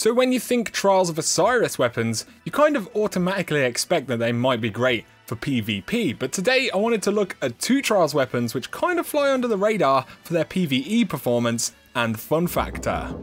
So when you think Trials of Osiris weapons, you kind of automatically expect that they might be great for PvP, but today I wanted to look at two Trials weapons which kind of fly under the radar for their PvE performance and fun factor.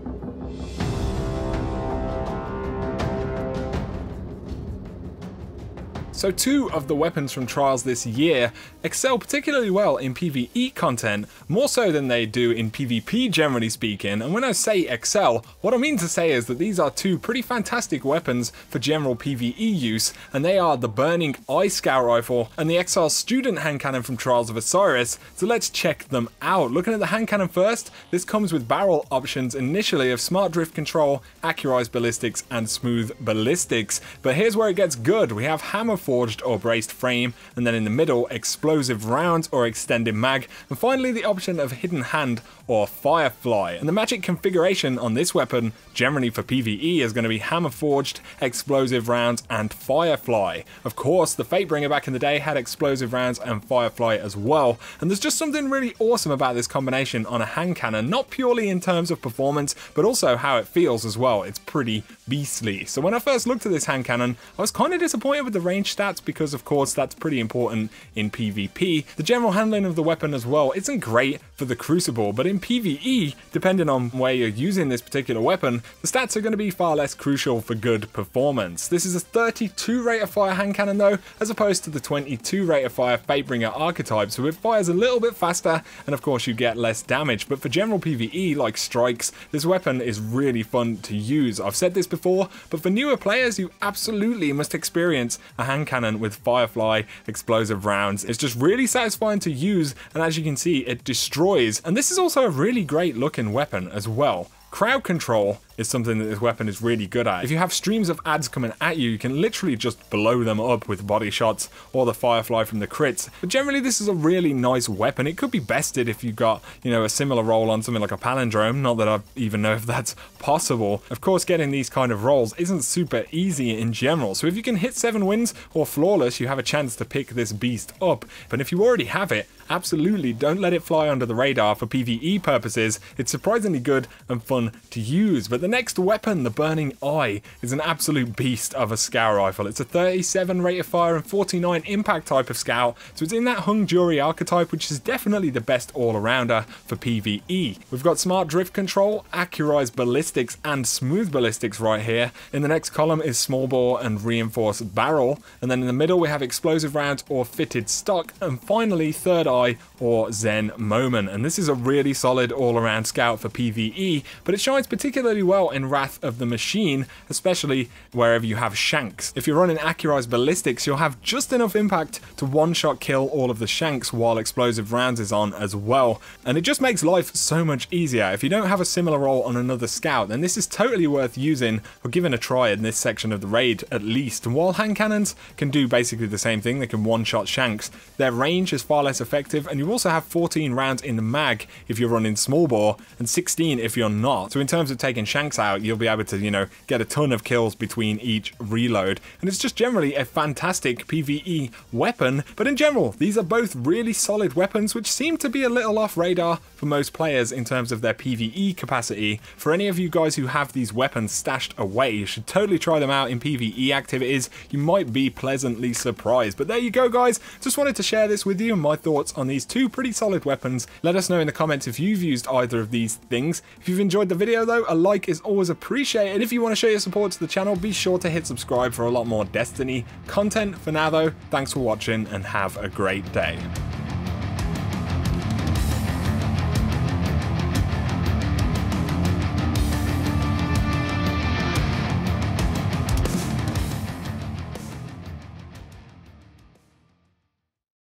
So two of the weapons from Trials this year excel particularly well in PvE content, more so than they do in PvP generally speaking, and when I say excel, what I mean to say is that these are two pretty fantastic weapons for general PvE use, and they are the Burning Eye Scout Rifle and the Exile Student Hand Cannon from Trials of Osiris, so let's check them out. Looking at the hand cannon first, this comes with barrel options initially of Smart Drift Control, Accurized Ballistics and Smooth Ballistics, but here's where it gets good. We have Hammer Forged or braced frame, and then in the middle explosive rounds or extended mag, and finally the option of hidden hand or firefly. And the magic configuration on this weapon generally for PvE is going to be Hammer Forged, explosive rounds and firefly. Of course the Fatebringer back in the day had explosive rounds and firefly as well, and there's just something really awesome about this combination on a hand cannon, not purely in terms of performance but also how it feels as well. It's pretty beastly. So when I first looked at this hand cannon, I was kind of disappointed with the range stats because of course that's pretty important in PvP. The general handling of the weapon as well isn't great for the Crucible, but in PvE, depending on where you're using this particular weapon, the stats are going to be far less crucial for good performance. This is a 32 rate of fire hand cannon though, as opposed to the 22 rate of fire Fatebringer archetype, so it fires a little bit faster and of course you get less damage, but for general PvE like strikes, this weapon is really fun to use. I've said this before, but for newer players you absolutely must experience a hand cannon with firefly explosive rounds. It's just really satisfying to use, and as you can see it destroys, and this is also a really great looking weapon as well. Crowd control is something that this weapon is really good at. If you have streams of ads coming at you, you can literally just blow them up with body shots or the firefly from the crits. But generally this is a really nice weapon. It could be bested if you got, a similar roll on something like a palindrome, not that I even know if that's possible. Of course getting these kind of rolls isn't super easy in general, so if you can hit 7 wins or flawless, you have a chance to pick this beast up. But if you already have it, absolutely don't let it fly under the radar for PvE purposes. It's surprisingly good and fun to use. But the next weapon, the Burning Eye, is an absolute beast of a scout rifle. It's a 37 rate of fire and 49 impact type of scout, so it's in that hung jury archetype, which is definitely the best all-arounder for PvE. We've got Smart Drift Control, Accurized Ballistics and Smooth Ballistics right here. In the next column is Small Bore and Reinforced Barrel, and then in the middle we have Explosive Rounds or Fitted Stock, and finally Third Eye or Zen Moment. And this is a really solid all-around scout for PvE, but it shines particularly well in Wrath of the Machine, especially wherever you have shanks. If you're running Accurized Ballistics, you'll have just enough impact to one-shot kill all of the shanks while Explosive Rounds is on as well, and it just makes life so much easier. If you don't have a similar role on another scout, then this is totally worth using or giving a try in this section of the raid at least. And while hand cannons can do basically the same thing, they can one-shot shanks, their range is far less effective, and you also have 14 rounds in the mag if you're running small bore and 16 if you're not. So in terms of taking shanks out, you'll be able to, get a ton of kills between each reload, and it's just generally a fantastic PvE weapon. But in general, these are both really solid weapons which seem to be a little off radar for most players in terms of their PvE capacity. For any of you guys who have these weapons stashed away, you should totally try them out in PvE activities. You might be pleasantly surprised. But there you go guys, just wanted to share this with you and my thoughts on these two pretty solid weapons. Let us know in the comments if you've used either of these things. If you've enjoyed the video though, a like is always appreciated. If you want to show your support to the channel, be sure to hit subscribe for a lot more Destiny content. For now though, thanks for watching and have a great day.